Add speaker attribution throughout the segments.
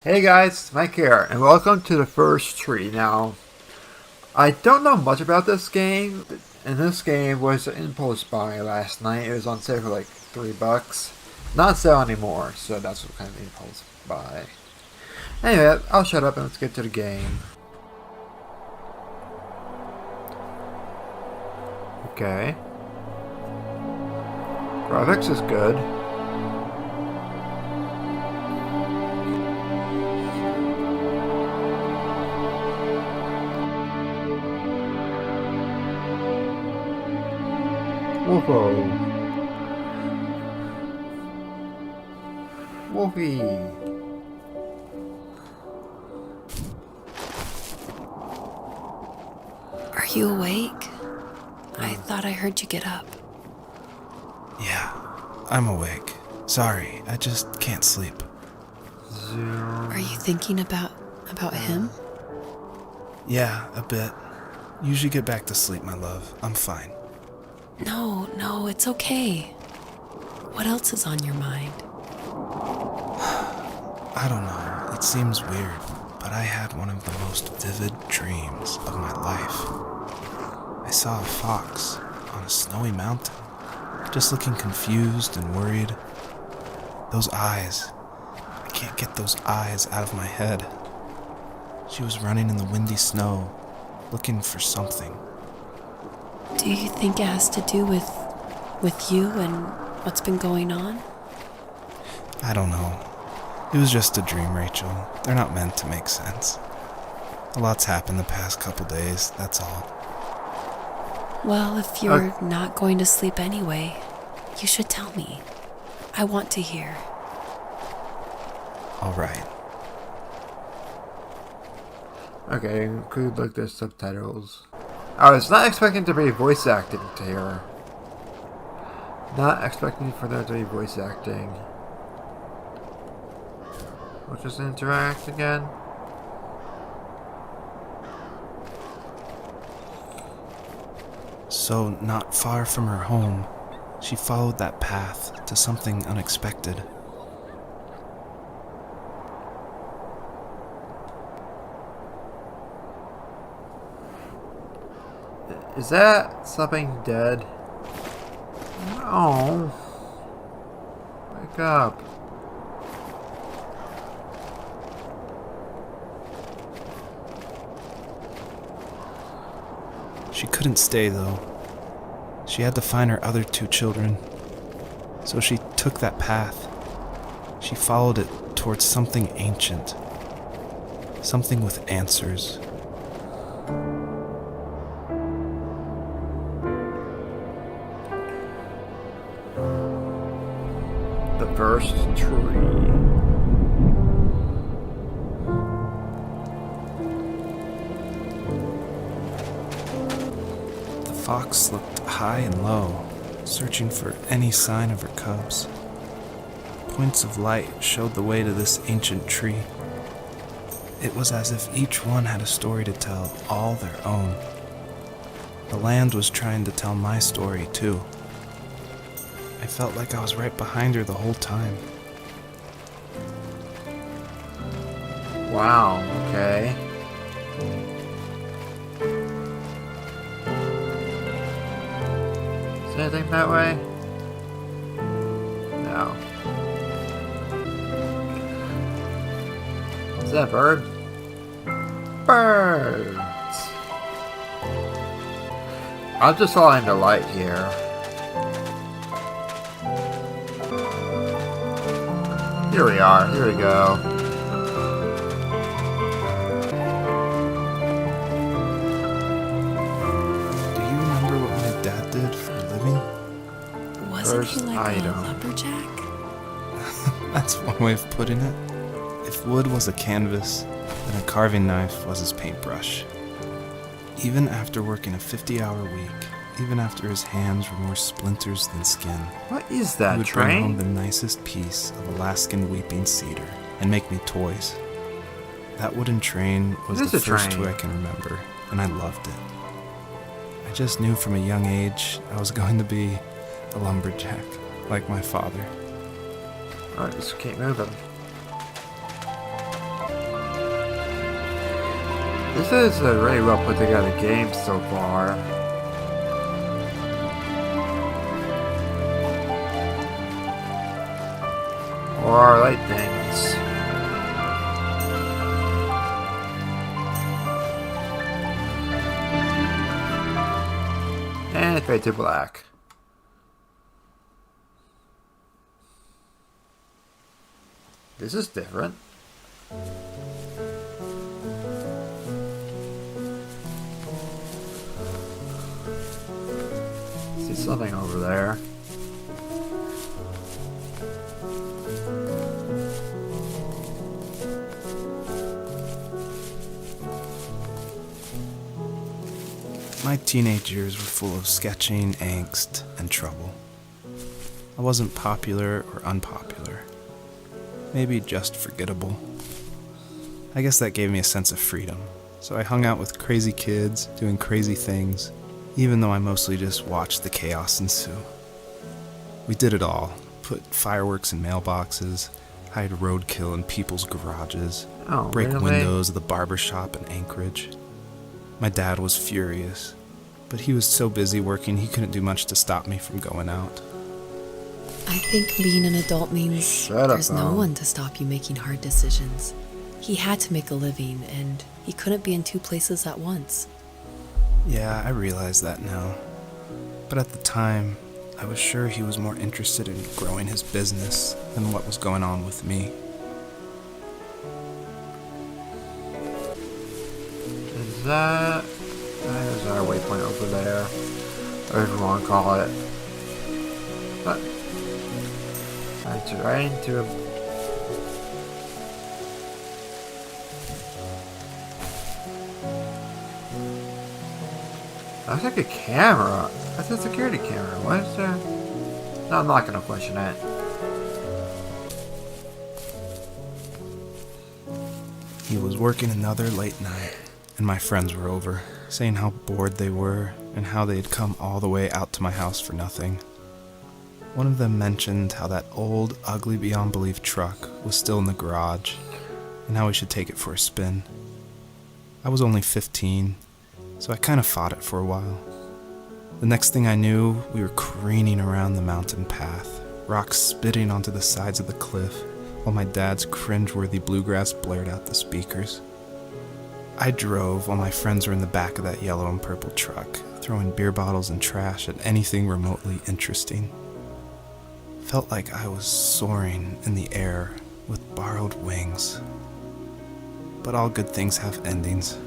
Speaker 1: Hey guys, Mike here, and welcome to the first tree. Now, I don't know much about this game, and this game was an impulse buy last night. It was on sale for like $3. Not on sale anymore, so that's what kind of impulse buy. Anyway, I'll shut up and let's get to the game. Okay. Graphics is good. Whoa. Wolfie.
Speaker 2: Are you awake? I thought I heard you get up.
Speaker 3: Yeah, I'm awake. Sorry, I just can't sleep.
Speaker 1: Zoom.
Speaker 2: Are you thinking about him?
Speaker 3: Yeah, a bit. You should get back to sleep, my love. I'm fine.
Speaker 2: No, it's okay. What else is on your mind?
Speaker 3: I don't know, it seems weird, but I had one of the most vivid dreams of my life. I saw a fox on a snowy mountain, just looking confused and worried. Those eyes, I can't get those eyes out of my head. She was running in the windy snow, looking for something.
Speaker 2: Do you think it has to do with you and what's been going on?
Speaker 3: I don't know. It was just a dream, Rachel. They're not meant to make sense. A lot's happened the past couple days, that's all.
Speaker 2: Well, if you're not going to sleep anyway, you should tell me. I want to hear.
Speaker 3: All right.
Speaker 1: Okay, include like the subtitles. I was not expecting to be voice acting here. Not expecting for there to be voice acting. We'll just interact again.
Speaker 3: So, not far from her home, she followed that path to something unexpected.
Speaker 1: Is that something dead? No. Wake up.
Speaker 3: She couldn't stay, though. She had to find her other two children. So she took that path. She followed it towards something ancient. Something with answers.
Speaker 1: The first tree.
Speaker 3: The fox looked high and low, searching for any sign of her cubs. Points of light showed the way to this ancient tree. It was as if each one had a story to tell, all their own. The land was trying to tell my story, too. I felt like I was right behind her the whole time.
Speaker 1: Wow, okay. Is there anything that way? No. Is that a bird? Birds! I'm just following the light here. Here we are, here we go.
Speaker 3: Do you remember what my dad did for a living?
Speaker 2: Wasn't he
Speaker 1: First
Speaker 2: like
Speaker 1: item.
Speaker 2: a lumberjack?
Speaker 3: That's one way of putting it. If wood was a canvas, then a carving knife was his paintbrush. Even after working a 50-hour week, even after his hands were more splinters than skin,
Speaker 1: What is
Speaker 3: he
Speaker 1: that,
Speaker 3: would bring home
Speaker 1: train?
Speaker 3: the nicest piece of Alaskan weeping cedar and make me toys. That wooden train was
Speaker 1: It is
Speaker 3: the
Speaker 1: a
Speaker 3: first
Speaker 1: train.
Speaker 3: toy I can remember, and I loved it. I just knew from a young age I was going to be a lumberjack, like my father.
Speaker 1: Alright, just keep moving. This is a really well put together game so far. Or light things. And fade to black. This is different. See something over there.
Speaker 3: My teenage years were full of sketching, angst, and trouble. I wasn't popular or unpopular. Maybe just forgettable. I guess that gave me a sense of freedom. So I hung out with crazy kids, doing crazy things, even though I mostly just watched the chaos ensue. We did it all. Put fireworks in mailboxes, hide roadkill in people's garages, break windows of the barber shop in Anchorage. My dad was furious, but he was so busy working he couldn't do much to stop me from going out.
Speaker 2: I think being an adult means there's no one to stop you making hard decisions. He had to make a living, and he couldn't be in two places at once.
Speaker 3: Yeah, I realize that now. But at the time, I was sure he was more interested in growing his business than what was going on with me.
Speaker 1: That is our waypoint over there, or if you want to call it. But I tried to. That's like a camera. That's a security camera. What is that? No, I'm not gonna question that.
Speaker 3: He was working another late night, and my friends were over, saying how bored they were and how they had come all the way out to my house for nothing. One of them mentioned how that old, ugly beyond belief truck was still in the garage, and how we should take it for a spin. I was only 15, so I kind of fought it for a while. The next thing I knew, we were careening around the mountain path, rocks spitting onto the sides of the cliff, while my dad's cringeworthy bluegrass blared out the speakers. I drove while my friends were in the back of that yellow and purple truck, throwing beer bottles and trash at anything remotely interesting. Felt like I was soaring in the air with borrowed wings. But all good things have endings.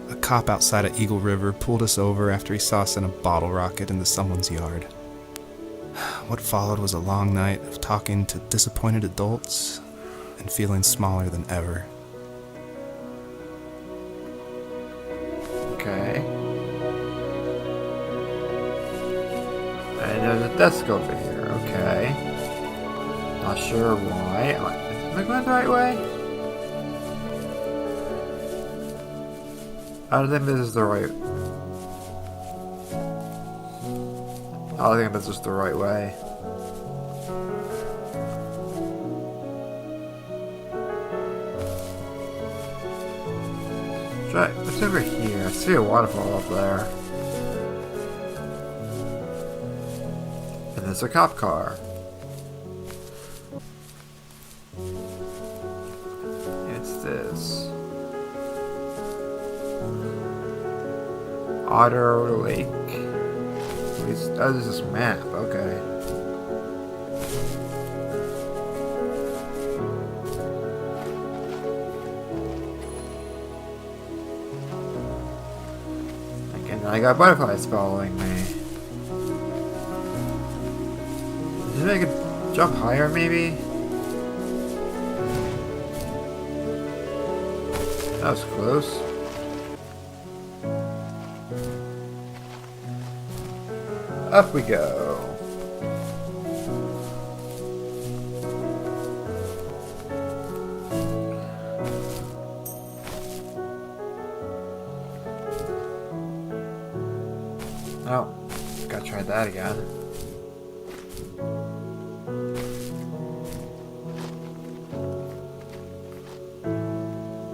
Speaker 3: A cop outside of Eagle River pulled us over after he saw us in a bottle rocket into someone's yard. What followed was a long night of talking to disappointed adults and feeling smaller than ever.
Speaker 1: Okay. And there's a desk over here. Okay. Not sure why. Am I going the right way? I don't think this is the right. I don't think this is the right way. Try. What's over here? I see a waterfall up there. And there's a cop car. It's this. Otter Lake. Oh, this is a map. Okay. Again, I got butterflies following me. Did I could jump higher, maybe? That was close. Up we go. Oh, gotta try that again.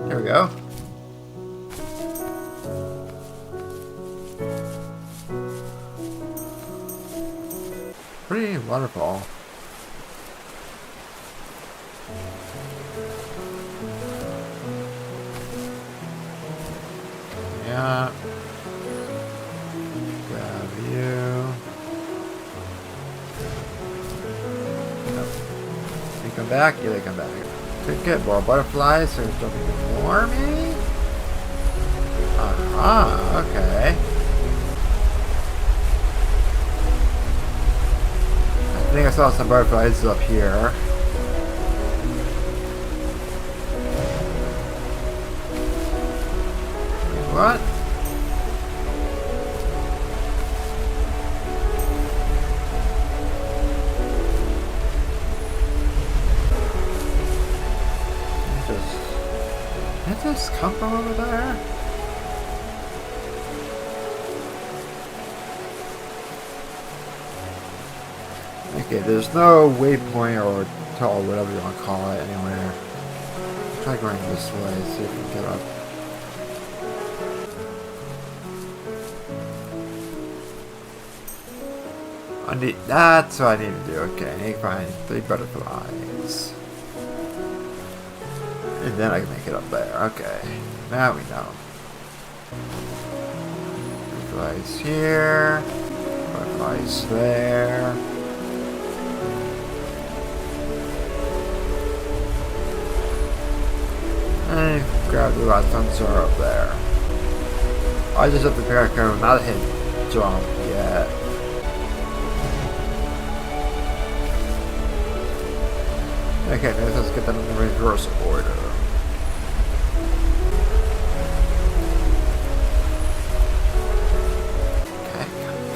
Speaker 1: There we go. waterfall. Yeah. Grab you. Nope. They come back? Yeah, they come back. Could get more butterflies, so there's jumping more, maybe? Aha, okay. I think I saw some butterflies up here. What? Did this come from over there? Okay, there's no waypoint or toll, whatever you want to call it, anywhere. Try going this way, see if we can get up. That's what I need to do. Okay, I need to find 3 butterflies. And then I can make it up there. Okay, now we know. Butterflies here. Butterflies there. And grab the last sensor up there. I just have to figure out not to hit jump yet. Okay, let's get them in the reverse order. Okay,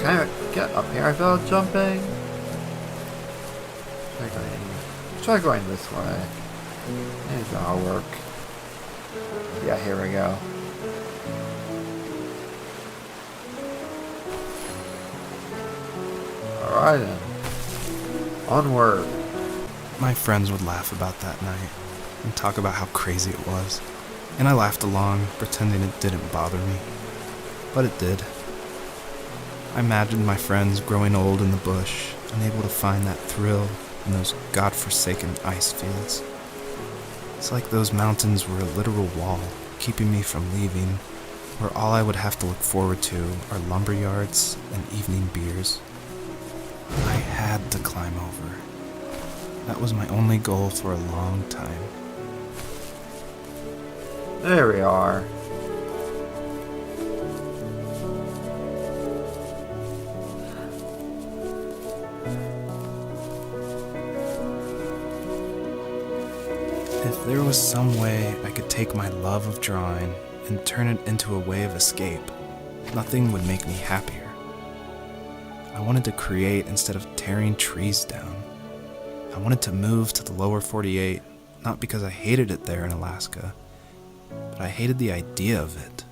Speaker 1: can I get up here without jumping? Try going this way. Maybe that'll work. Yeah, here we go. Alright then. Onward.
Speaker 3: My friends would laugh about that night and talk about how crazy it was, and I laughed along, pretending it didn't bother me. But it did. I imagined my friends growing old in the bush, unable to find that thrill in those godforsaken ice fields. It's like those mountains were a literal wall, keeping me from leaving, where all I would have to look forward to are lumber yards and evening beers. I had to climb over. That was my only goal for a long time.
Speaker 1: There we are.
Speaker 3: If there was some way I could take my love of drawing and turn it into a way of escape, nothing would make me happier. I wanted to create instead of tearing trees down. I wanted to move to the lower 48, not because I hated it there in Alaska, but I hated the idea of it.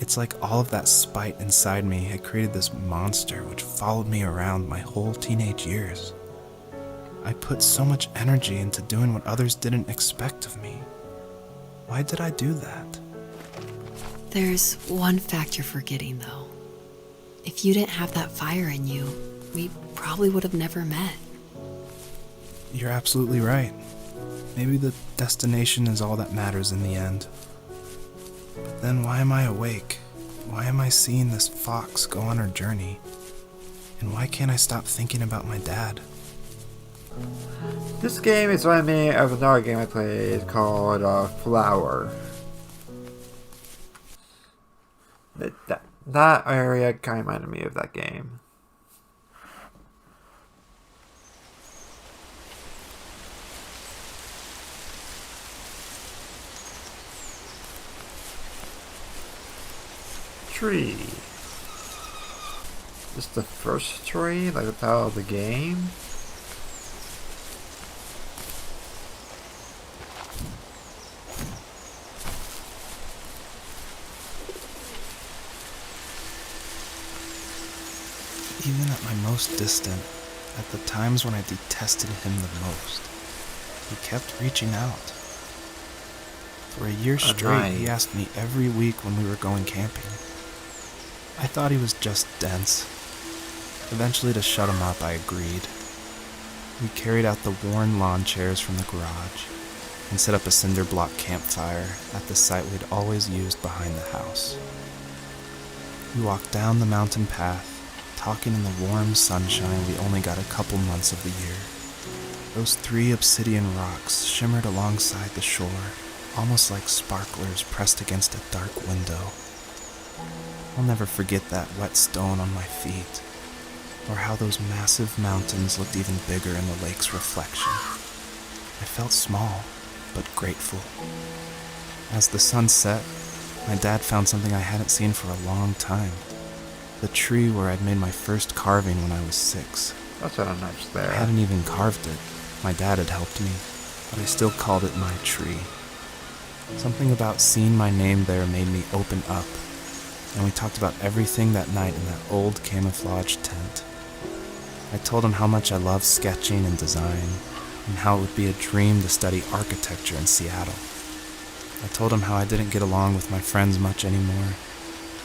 Speaker 3: It's like all of that spite inside me had created this monster which followed me around my whole teenage years. I put so much energy into doing what others didn't expect of me. Why did I do that?
Speaker 2: There's one fact you're forgetting, though. If you didn't have that fire in you, we probably would have never met.
Speaker 3: You're absolutely right. Maybe the destination is all that matters in the end. But then why am I awake? Why am I seeing this fox go on her journey? And why can't I stop thinking about my dad?
Speaker 1: This game is reminding me of another game I played called Flower. That area kind of reminded me of that game. Tree. This the first tree, like the title of the game.
Speaker 3: Even at my most distant, at the times when I detested him the most, he kept reaching out. For a year straight, he asked me every week when we were going camping. I thought he was just dense. Eventually, to shut him up, I agreed. We carried out the worn lawn chairs from the garage and set up a cinder block campfire at the site we'd always used behind the house. We walked down the mountain path, talking in the warm sunshine we only got a couple months of the year. Those 3 obsidian rocks shimmered alongside the shore, almost like sparklers pressed against a dark window. I'll never forget that wet stone on my feet, or how those massive mountains looked even bigger in the lake's reflection. I felt small, but grateful. As the sun set, my dad found something I hadn't seen for a long time. The tree where I'd made my first carving when I was 6.
Speaker 1: That's what a nice there.
Speaker 3: I hadn't even carved it. My dad had helped me, but I still called it my tree. Something about seeing my name there made me open up, and we talked about everything that night in that old camouflage tent. I told him how much I loved sketching and design, and how it would be a dream to study architecture in Seattle. I told him how I didn't get along with my friends much anymore,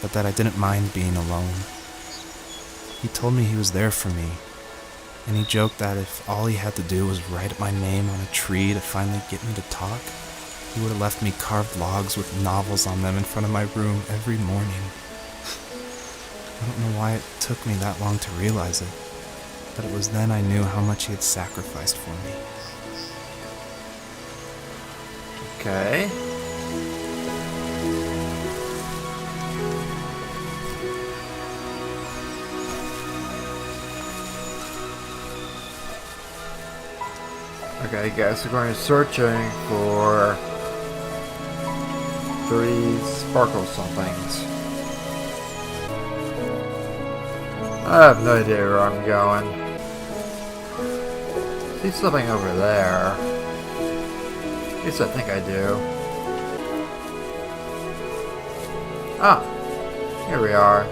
Speaker 3: but that I didn't mind being alone. He told me he was there for me, and he joked that if all he had to do was write my name on a tree to finally get me to talk, he would have left me carved logs with novels on them in front of my room every morning. I don't know why it took me that long to realize it, but it was then I knew how much he had sacrificed for me.
Speaker 1: Okay. Okay, I guess we're going searching for 3 sparkle somethings. I have no idea where I'm going. See something over there. At least I think I do. Ah, here we are.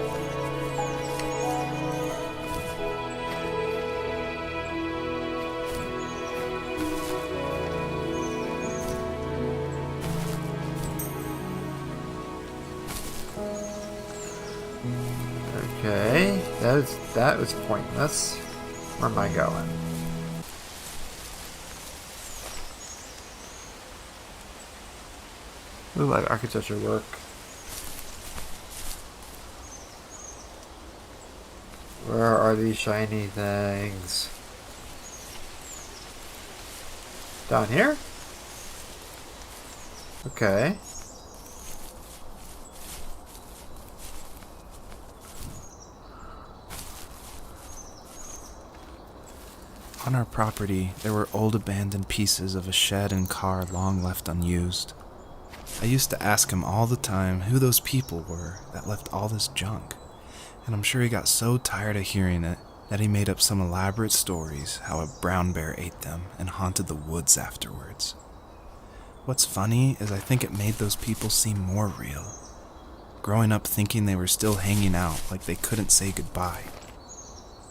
Speaker 1: Okay, that was pointless. Where am I going? Ooh, like architecture work. Where are these shiny things? Down here? Okay.
Speaker 3: On our property, there were old abandoned pieces of a shed and car long left unused. I used to ask him all the time who those people were that left all this junk, and I'm sure he got so tired of hearing it that he made up some elaborate stories how a brown bear ate them and haunted the woods afterwards. What's funny is I think it made those people seem more real, growing up thinking they were still hanging out like they couldn't say goodbye.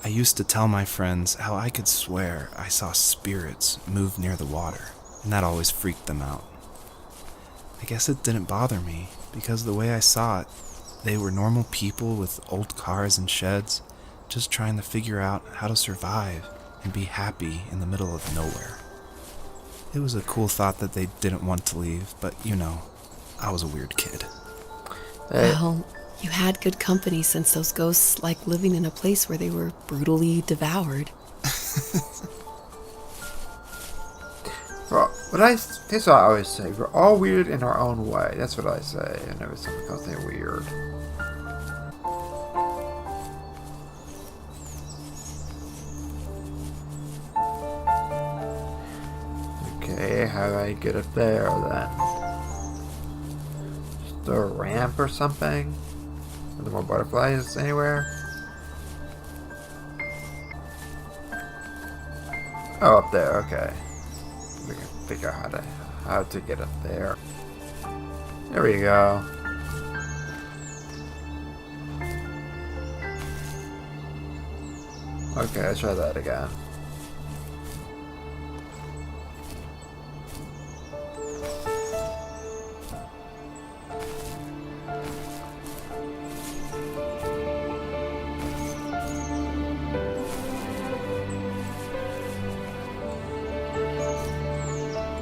Speaker 3: I used to tell my friends how I could swear I saw spirits move near the water, and that always freaked them out. I guess it didn't bother me, because the way I saw it, they were normal people with old cars and sheds, just trying to figure out how to survive and be happy in the middle of nowhere. It was a cool thought that they didn't want to leave, but you know, I was a weird kid.
Speaker 2: Well, you had good company since those ghosts like living in a place where they were brutally devoured.
Speaker 1: Well, here's what I always say. We're all weird in our own way. That's what I say. I never someone calls me weird. Okay, how do I get up there then? Just a ramp or something? Are there more butterflies anywhere? Oh, up there, okay. We can figure out how to get up there. There we go. Okay, let's try that again.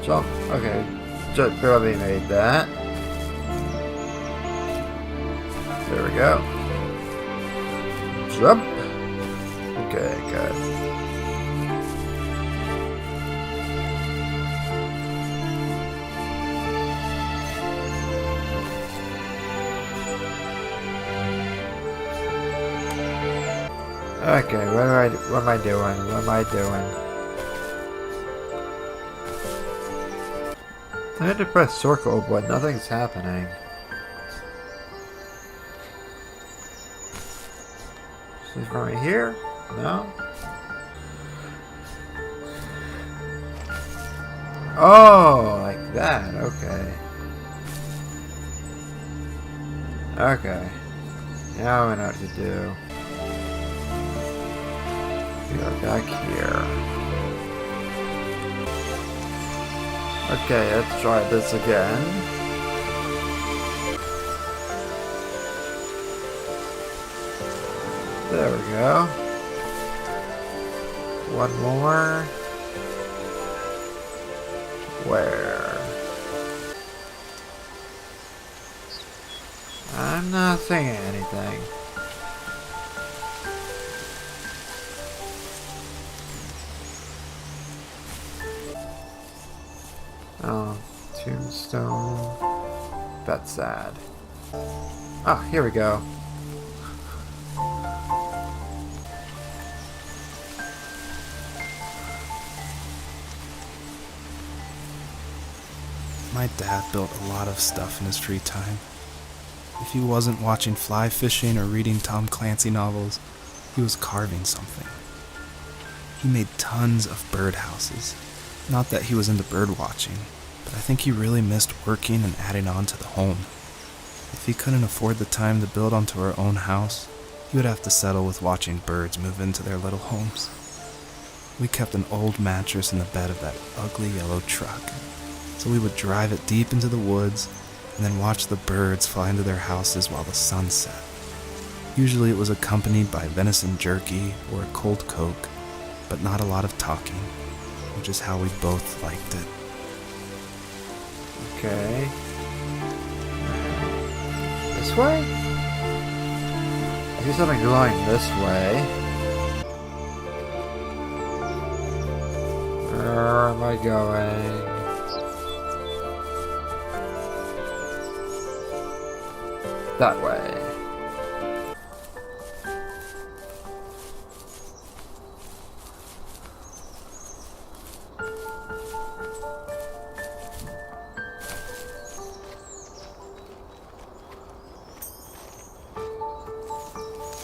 Speaker 1: Jump. Okay. Just barely made that. There we go. Jump. Okay, good. Okay, what am I doing? What am I doing? I had to press circle, but nothing's happening. Is it right here? No? Oh, like that. Okay. Okay. Now I know what to do. We are back here. Okay, let's try this again. There we go. One more. Where? I'm not seeing anything. Oh, tombstone. That's sad. Ah, here we go.
Speaker 3: My dad built a lot of stuff in his free time. If he wasn't watching fly fishing or reading Tom Clancy novels, he was carving something. He made tons of birdhouses. Not that he was into bird watching, but I think he really missed working and adding on to the home. If he couldn't afford the time to build onto our own house, he would have to settle with watching birds move into their little homes. We kept an old mattress in the bed of that ugly yellow truck, so we would drive it deep into the woods and then watch the birds fly into their houses while the sun set. Usually it was accompanied by venison jerky or a cold Coke, but not a lot of talking, which is how we both liked it.
Speaker 1: Okay. This way? I see something glowing this way. Where am I going? That way.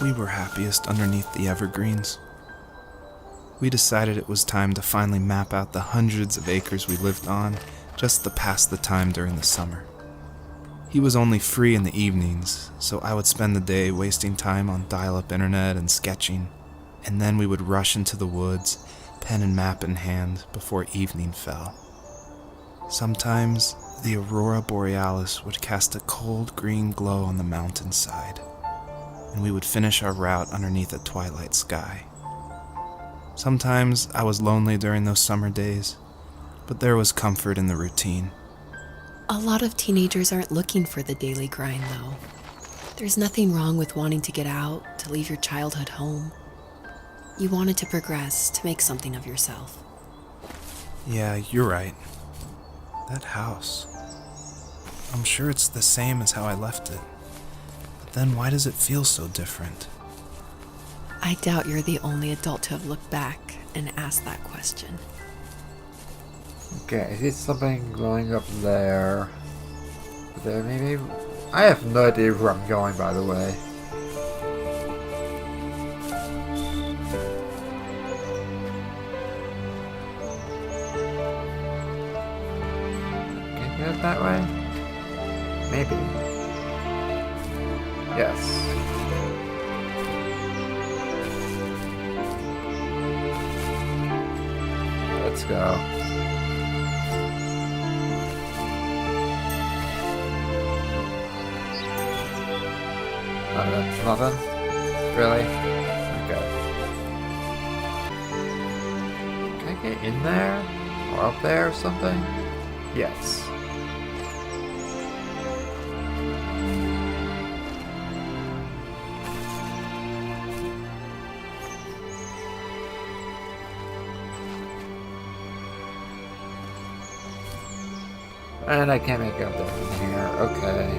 Speaker 3: We were happiest underneath the evergreens. We decided it was time to finally map out the hundreds of acres we lived on just to pass the time during the summer. He was only free in the evenings, so I would spend the day wasting time on dial-up internet and sketching, and then we would rush into the woods, pen and map in hand, before evening fell. Sometimes, the aurora borealis would cast a cold green glow on the mountainside, and we would finish our route underneath a twilight sky. Sometimes I was lonely during those summer days, but there was comfort in the routine.
Speaker 2: A lot of teenagers aren't looking for the daily grind, though. There's nothing wrong with wanting to get out, to leave your childhood home. You wanted to progress, to make something of yourself.
Speaker 3: Yeah, you're right. That house. I'm sure it's the same as how I left it. But then why does it feel so different?
Speaker 2: I doubt you're the only adult to have looked back and asked that question.
Speaker 1: Okay, I see something glowing up there. There, maybe? I have no idea where I'm going, by the way. Can I get it that way? Maybe. Yes. Let's go. That's nothing? Really? Okay. Can I get in there? Or up there or something? Yes. And I can't make it up there from here. Okay.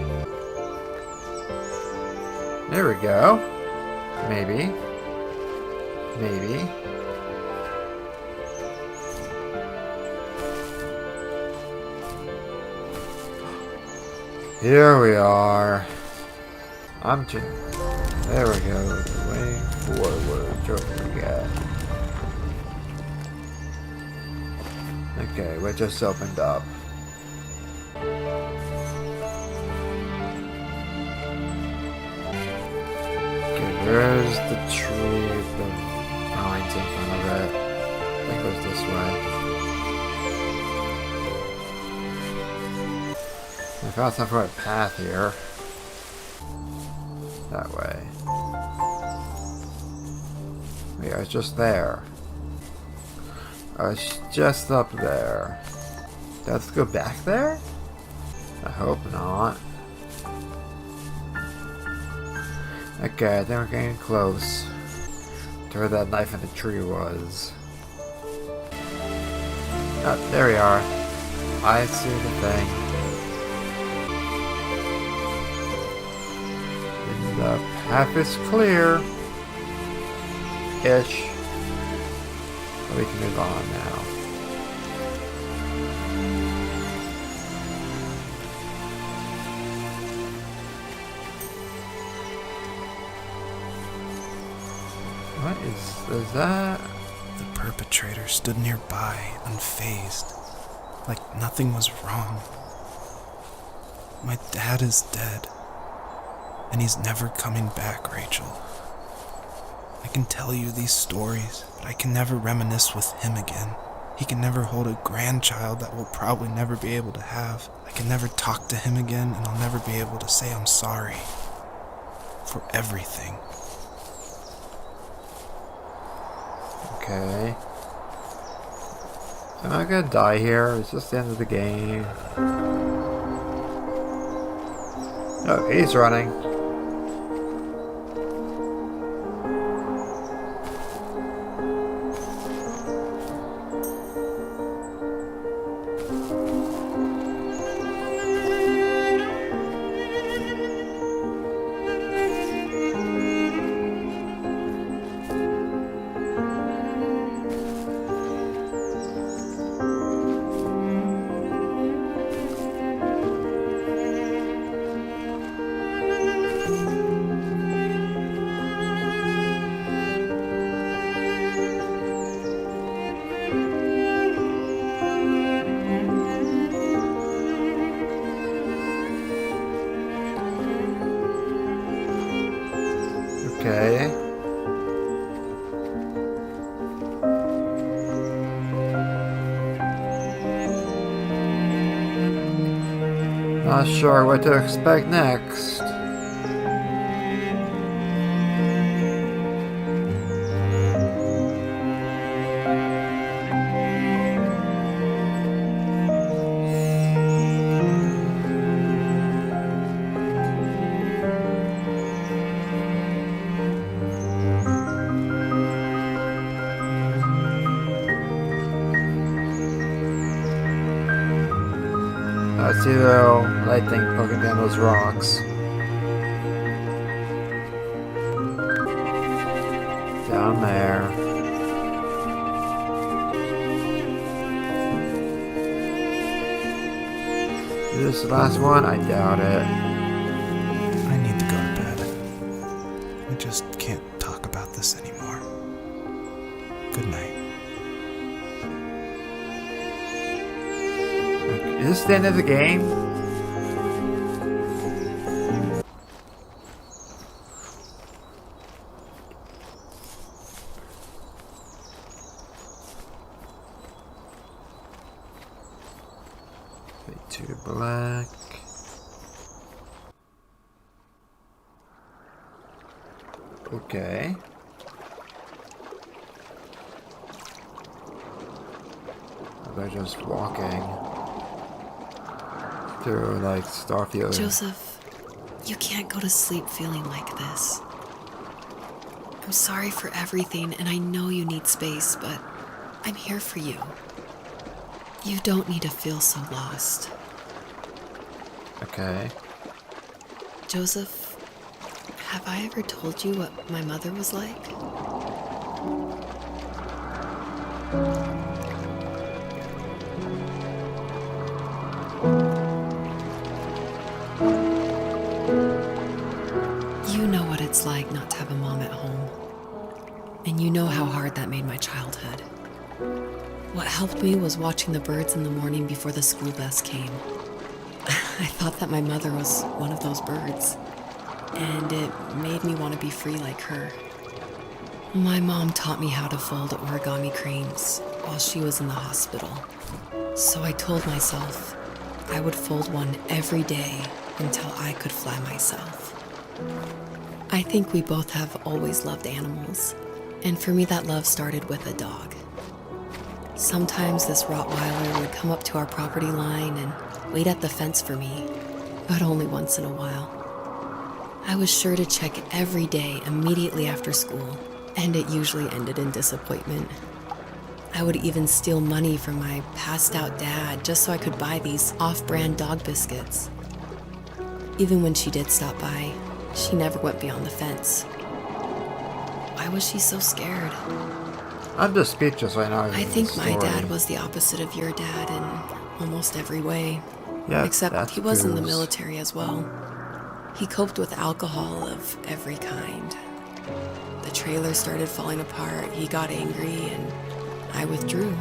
Speaker 1: There we go. Maybe. Maybe. Here we are. There we go. Way forward. What we got? Okay, what just opened up? Okay, where's the tree with the vines in front of it? I think it goes this way. I found some sort of path here. That way. Yeah, it's just there. It's just up there. Let's go back there? I hope not. Okay, I think we're getting close to where that knife in the tree was. Oh, there we are. I see the thing. The path is clear. Ish. So we can move on now. What is that?
Speaker 3: The perpetrator stood nearby, unfazed, like nothing was wrong. My dad is dead, and he's never coming back, Rachel. I can tell you these stories, but I can never reminisce with him again. He can never hold a grandchild that we'll probably never be able to have. I can never talk to him again, and I'll never be able to say I'm sorry for everything.
Speaker 1: Okay. Am I gonna die here? It's just the end of the game. Oh, he's running. Okay. Not sure what to expect next. I see the little light thing poking down those rocks. Down there. Is this the last one? I doubt it.
Speaker 3: I need to go to bed. I just can't talk about this anymore. Good night.
Speaker 1: Is this the end of the game? Fade to black. Okay. They're just walking. to like start feeling.
Speaker 2: Joseph, you can't go to sleep feeling like this. I'm sorry for everything, and I know you need space, but I'm here for you. You don't need to feel so lost.
Speaker 1: Okay.
Speaker 2: Joseph, have I ever told you what my mother was like? You know what it's like not to have a mom at home. And you know how hard that made my childhood. What helped me was watching the birds in the morning before the school bus came. I thought that my mother was one of those birds, and it made me want to be free like her. My mom taught me how to fold origami cranes while she was in the hospital. So I told myself I would fold one every day until I could fly myself. I think we both have always loved animals, and for me that love started with a dog. Sometimes this Rottweiler would come up to our property line and wait at the fence for me, but only once in a while. I was sure to check every day immediately after school, and it usually ended in disappointment. I would even steal money from my passed-out dad just so I could buy these off-brand dog biscuits. Even when she did stop by, she never went beyond the fence. Why was she so scared?
Speaker 1: I'm just speechless right now.
Speaker 2: I think my dad was the opposite of your dad in almost every way.
Speaker 1: Yeah,
Speaker 2: Except
Speaker 1: that
Speaker 2: he was in the
Speaker 1: feels-
Speaker 2: military as well. He coped with alcohol of every kind. The trailer started falling apart, he got angry, and I withdrew.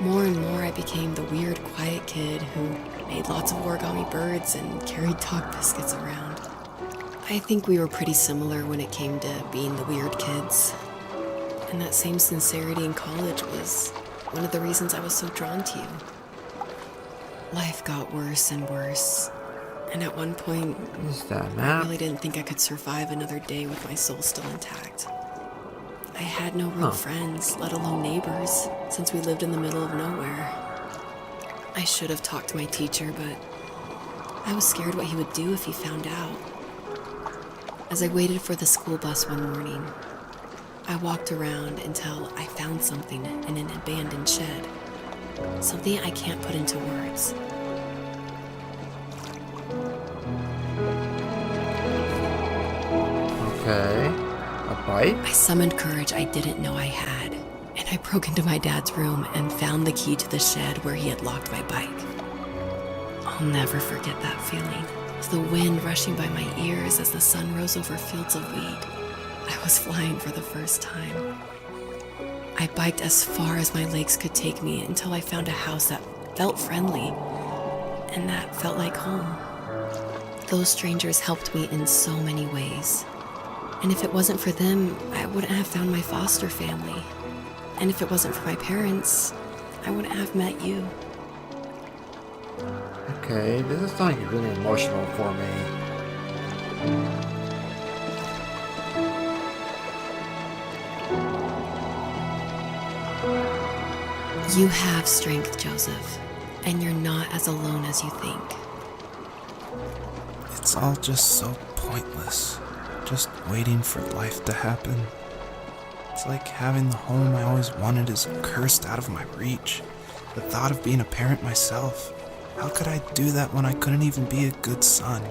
Speaker 2: More and more, I became the weird, quiet kid who made lots of origami birds and carried dog biscuits around. I think we were pretty similar when it came to being the weird kids. And that same sincerity in college was one of the reasons I was so drawn to you. Life got worse and worse, and at one point,
Speaker 1: Is that
Speaker 2: I
Speaker 1: map?
Speaker 2: really didn't think I could survive another day with my soul still intact. I had no real friends, let alone neighbors, since we lived in the middle of nowhere. I should have talked to my teacher, but I was scared what he would do if he found out. As I waited for the school bus one morning, I walked around until I found something in an abandoned shed. Something I can't put into words.
Speaker 1: Okay. A bite?
Speaker 2: I summoned courage I didn't know I had, and I broke into my dad's room and found the key to the shed where he had locked my bike. I'll never forget that feeling. The wind rushing by my ears as the sun rose over fields of wheat. I was flying for the first time. I biked as far as my legs could take me until I found a house that felt friendly and that felt like home. Those strangers helped me in so many ways. And if it wasn't for them, I wouldn't have found my foster family. And if it wasn't for my parents, I wouldn't have met you.
Speaker 1: Okay, this is something really emotional for me.
Speaker 2: You have strength, Joseph, and you're not as alone as you think.
Speaker 3: It's all just so pointless. Just waiting for life to happen. It's like having the home I always wanted is cursed out of my reach. The thought of being a parent myself. How could I do that when I couldn't even be a good son?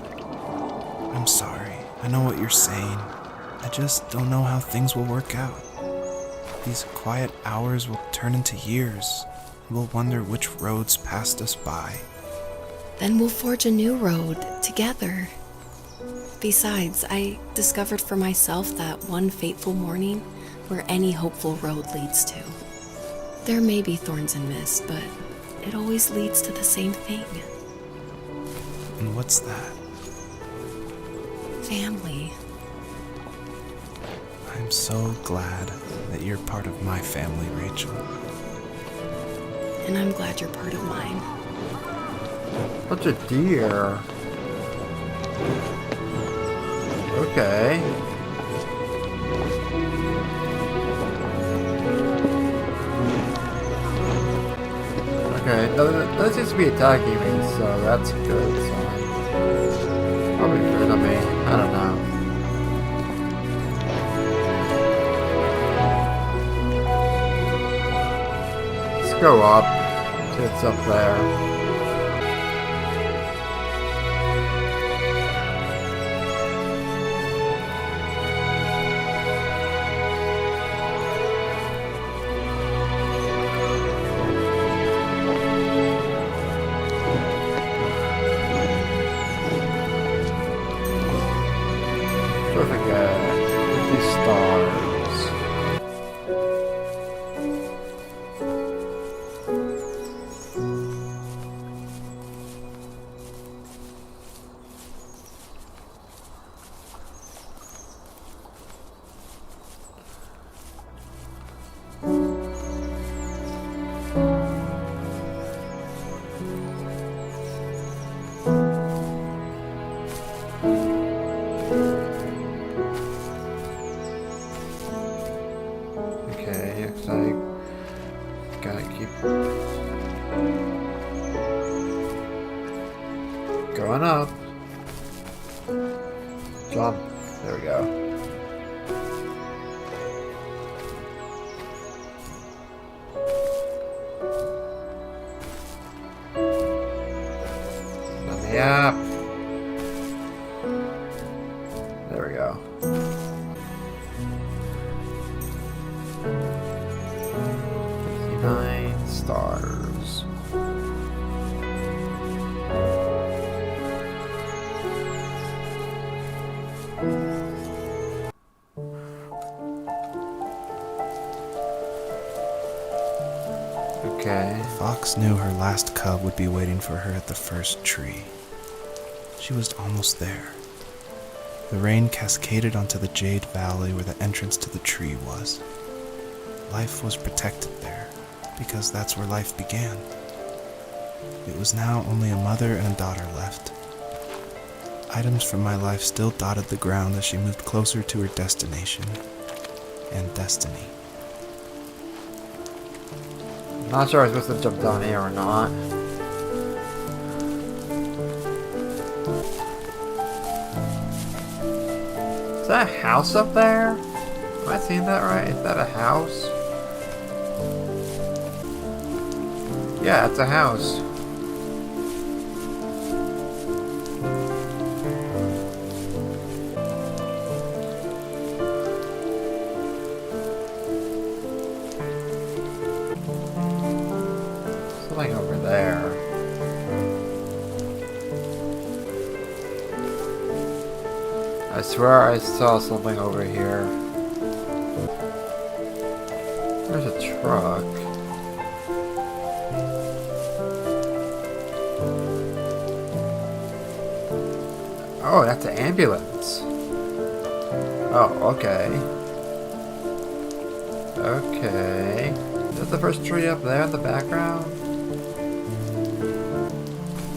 Speaker 3: I'm sorry. I know what you're saying. I just don't know how things will work out. These quiet hours will turn into years. We'll wonder which roads passed us by.
Speaker 2: Then we'll forge a new road together. Besides, I discovered for myself that one fateful morning where any hopeful road leads to. There may be thorns and mist, but it always leads to the same thing.
Speaker 3: And what's that?
Speaker 2: Family.
Speaker 3: I'm so glad that you're part of my family, Rachel.
Speaker 2: And I'm glad you're part of mine.
Speaker 1: Such a deer. Okay. Okay, no, that seems to be attacking me, so that's a good sign. Probably afraid of me. I don't know. Let's go up. See what's up there. Perfect, 50 stars. Okay, looks like gotta keep going up. Jump. There we go. Let me up. There we go. Nine stars. Okay.
Speaker 3: Fox knew her last cub would be waiting for her at the first tree. She was almost there. The rain cascaded onto the Jade Valley where the entrance to the tree was. Life was protected there, because that's where life began. It was now only a mother and a daughter left. Items from my life still dotted the ground as she moved closer to her destination and destiny.
Speaker 1: Not sure I was supposed to jump down here or not. Is that a house up there? Am I seeing that right? Is that a house? Yeah, it's a house. Something over there. I swear I saw something over here. There's a truck. Oh, that's an ambulance. Oh, okay. Okay. Is that the first tree up there in the background?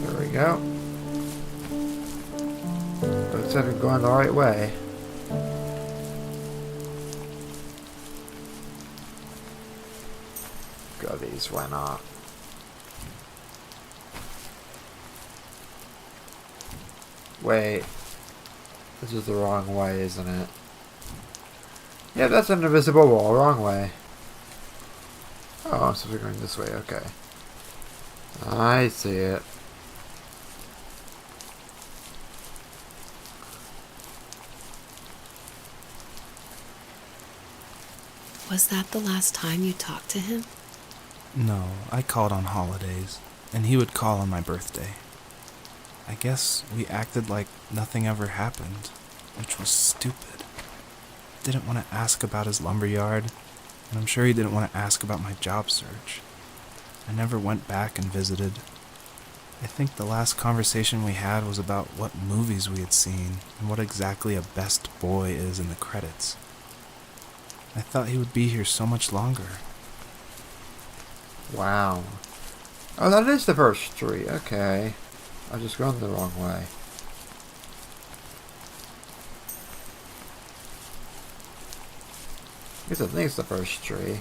Speaker 1: There we go. Looks like we're going the right way. Goodies, why not? Wait. This is the wrong way, isn't it? Yeah, that's an invisible wall. Wrong way. Oh, so we're going this way. Okay. I see it.
Speaker 2: Was that the last time you talked to him?
Speaker 3: No, I called on holidays, and he would call on my birthday. I guess we acted like nothing ever happened, which was stupid. Didn't want to ask about his lumberyard, and I'm sure he didn't want to ask about my job search. I never went back and visited. I think the last conversation we had was about what movies we had seen and what exactly a best boy is in the credits. I thought he would be here so much longer.
Speaker 1: Wow. Oh, that is the first tree. Okay. I was just going the wrong way. I guess I think it's the first tree.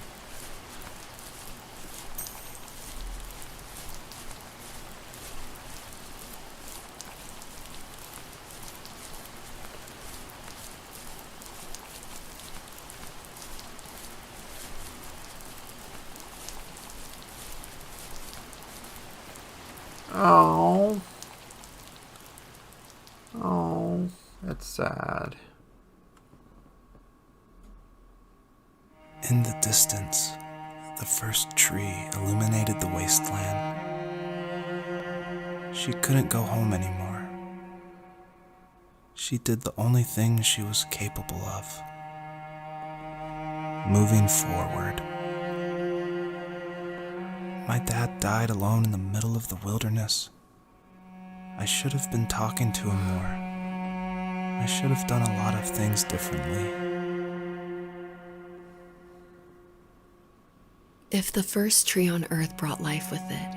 Speaker 1: That's sad.
Speaker 3: In the distance, the first tree illuminated the wasteland. She couldn't go home anymore. She did the only thing she was capable of. Moving forward. My dad died alone in the middle of the wilderness. I should have been talking to him more. I should have done a lot of things differently.
Speaker 2: If the first tree on earth brought life with it,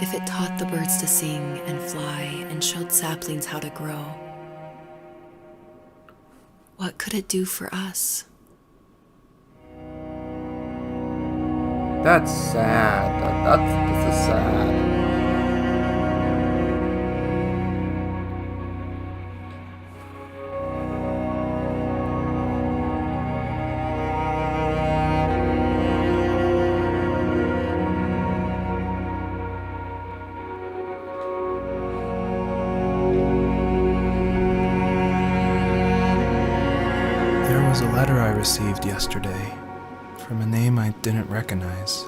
Speaker 2: if it taught the birds to sing and fly and showed saplings how to grow, what could it do for us?
Speaker 1: That's sad. That's sad.
Speaker 3: There was a letter I received yesterday from a name I didn't recognize,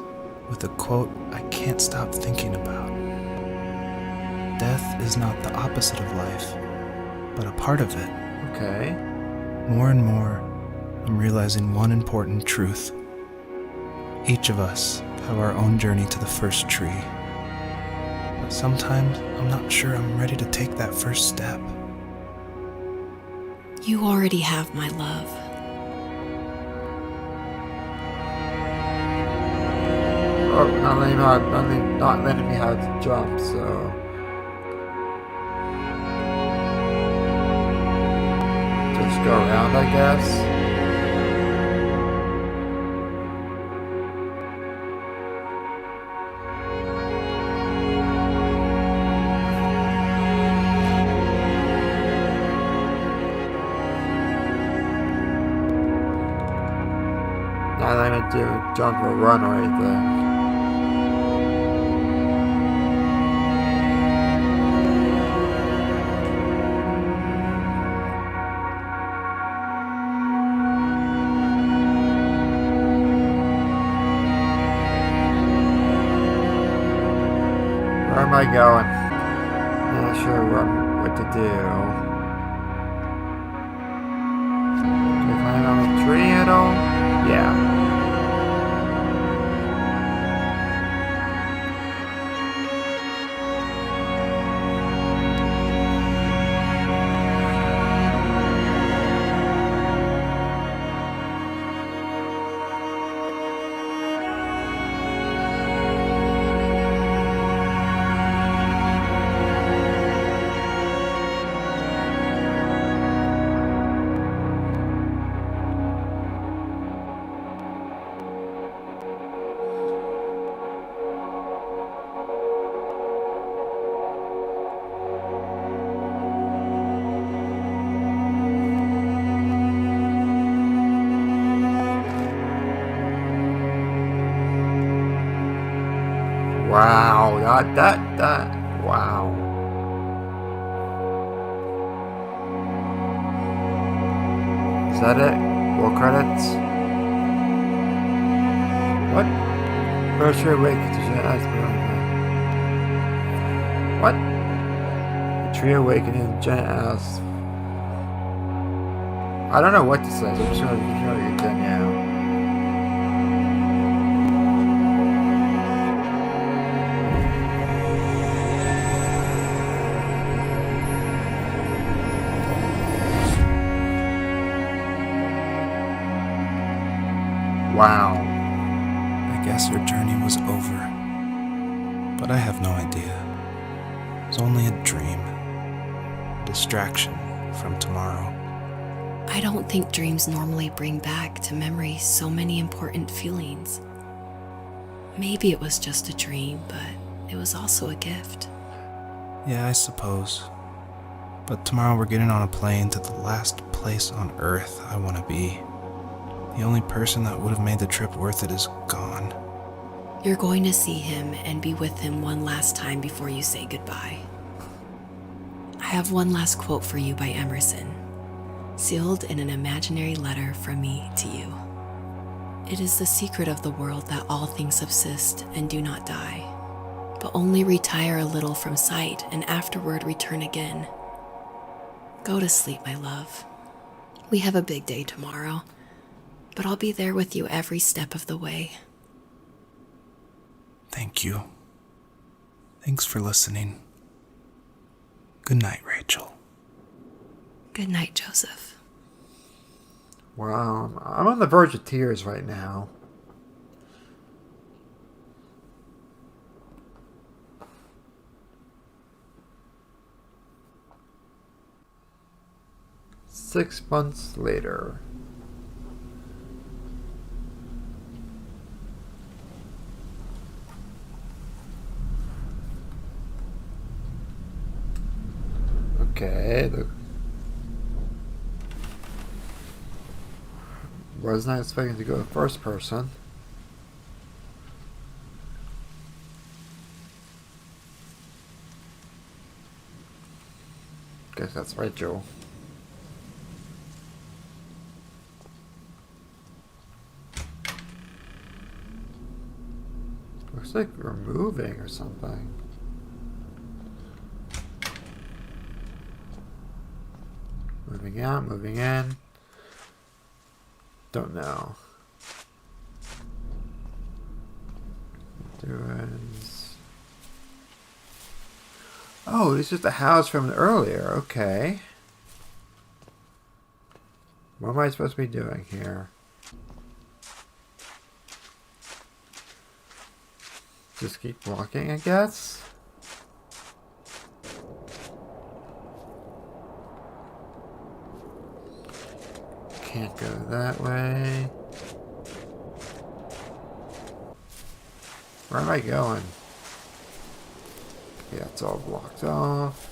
Speaker 3: with a quote I can't stop thinking about. Death is not the opposite of life, but a part of it.
Speaker 1: Okay.
Speaker 3: More and more, I'm realizing one important truth. Each of us have our own journey to the first tree. But sometimes I'm not sure I'm ready to take that first step.
Speaker 2: You already have my love.
Speaker 1: Oh, not letting me have to jump, so. Just go around, I guess. Not letting me do jump or run or anything. Where am I going? Not sure what to do. Can I climb on the tree at all? Yeah. Wow, wow. Is that it? More credits? What? First tree awakens to What? The tree awakening, Jen asks. I don't know what to say, so I'm just gonna get done now. Wow.
Speaker 3: I guess her journey was over. But I have no idea. It was only a dream. A distraction from tomorrow.
Speaker 2: I don't think dreams normally bring back to memory so many important feelings. Maybe it was just a dream, but it was also a gift.
Speaker 3: Yeah, I suppose. But tomorrow we're getting on a plane to the last place on Earth I want to be. The only person that would have made the trip worth it is gone.
Speaker 2: You're going to see him and be with him one last time before you say goodbye. have one last quote for you by Emerson, sealed in an imaginary letter from me to you. It is the secret of the world that all things subsist and do not die, but only retire a little from sight and afterward return again. Go to sleep, my love. We have a big day tomorrow, but I'll be there with you every step of the way.
Speaker 3: Thank you. Thanks for listening. Good night, Rachel.
Speaker 2: Good night, Joseph.
Speaker 1: Wow, I'm on the verge of tears right now. Six months later. Okay, was not expecting to go first person. Guess that's Rachel. Looks like we're moving or something. Moving out, moving in. Don't know. Oh, this is the house from earlier. Okay. What am I supposed to be doing here? Just keep walking, I guess? Can't go that way. Where am I going? Yeah, it's all blocked off.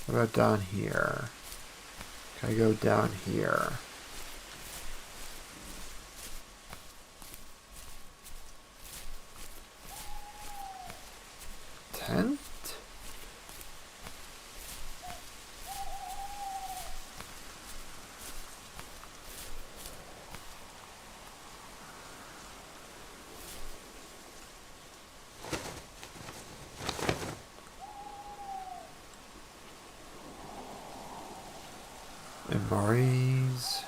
Speaker 1: What about down here? Can I go down here? Tent? Memories.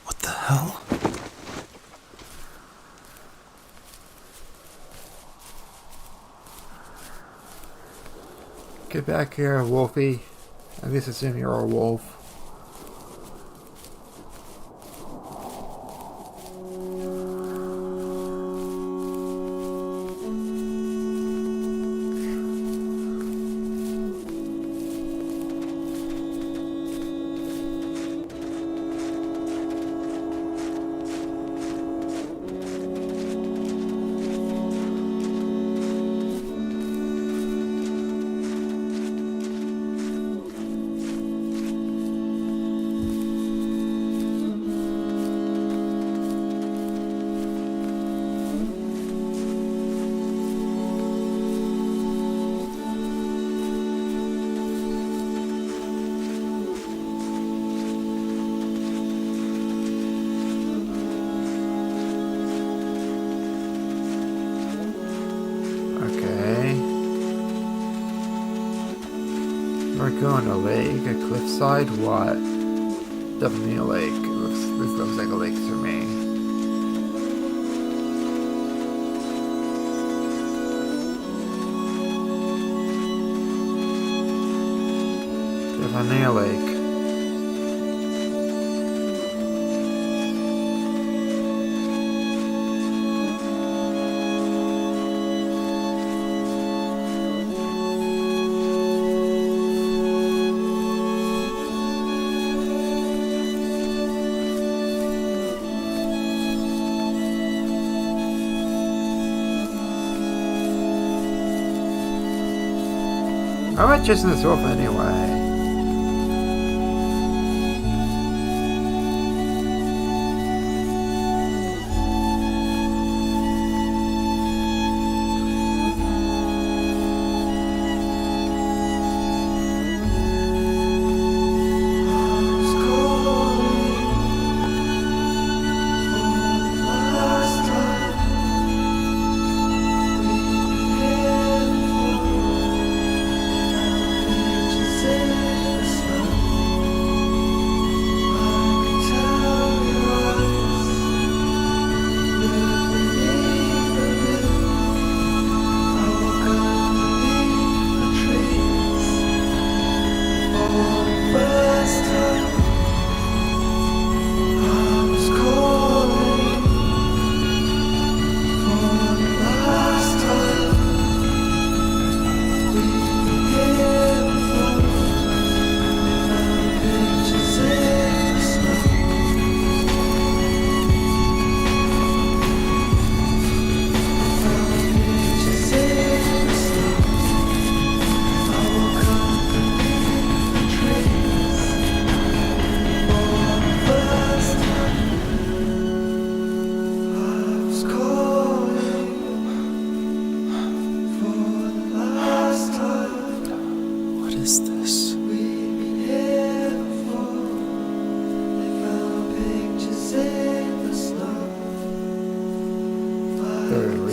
Speaker 3: What the hell?
Speaker 1: Get back here, Wolfie. At least assume you're a wolf. We're going a lake, a cliffside, what? Definitely a lake. This looks like a lake to me. Definitely a lake. I'm not chasing this wolf anyway.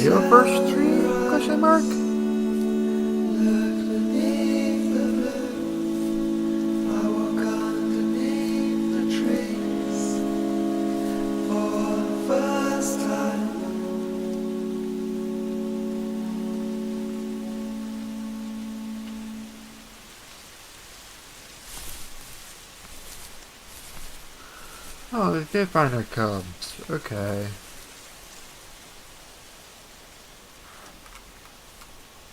Speaker 1: real first tree? Question mark? Oh, they did find their cubs. Okay.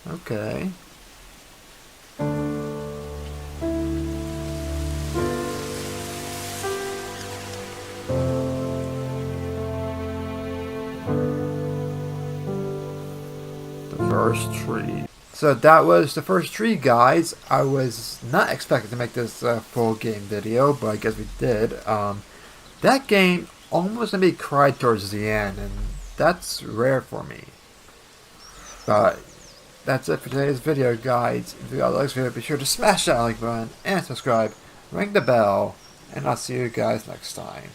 Speaker 1: Okay. The first tree. So that was the first tree, guys. I was not expecting to make this full game video, but I guess we did. That game almost made me cry towards the end, and that's rare for me. But that's it for today's video, guys. If you guys like this video, be sure to smash that like button and subscribe, ring the bell, and I'll see you guys next time.